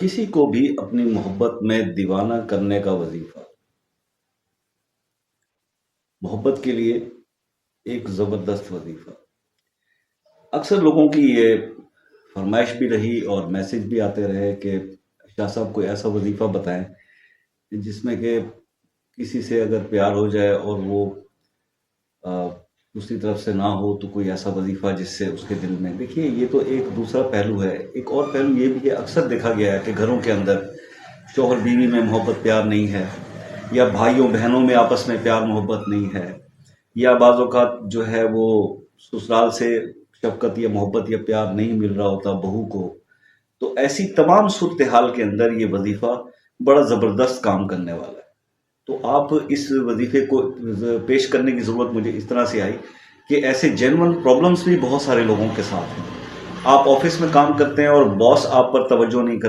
کسی کو بھی اپنی محبت میں دیوانہ کرنے کا وظیفہ محبت کے لیے ایک زبردست وظیفہ اکثر لوگوں کی یہ فرمائش بھی رہی اور میسج بھی آتے رہے کہ شاہ صاحب کوئی ایسا وظیفہ بتائیں جس میں کہ کسی سے اگر پیار ہو جائے اور وہ دوسری طرف سے نہ ہو تو کوئی ایسا وظیفہ جس سے اس کے دل میں دیکھیے یہ تو ایک دوسرا پہلو ہے۔ ایک اور پہلو یہ بھی ہے، اکثر دیکھا گیا ہے کہ گھروں کے اندر شوہر بیوی میں محبت پیار نہیں ہے، یا بھائیوں بہنوں میں آپس میں پیار محبت نہیں ہے، یا بعض اوقات جو ہے وہ سسرال سے شفقت یا محبت یا پیار نہیں مل رہا ہوتا بہو کو۔ تو ایسی تمام صورتحال کے اندر یہ وظیفہ بڑا زبردست کام کرنے والا ہے۔ تو آپ اس وظیفے کو پیش کرنے کی ضرورت مجھے اس طرح سے آئی کہ ایسے جینون پرابلمس بھی بہت سارے لوگوں کے ساتھ ہیں۔ آپ آفس میں کام کرتے ہیں اور باس آپ پر توجہ نہیں کرتے،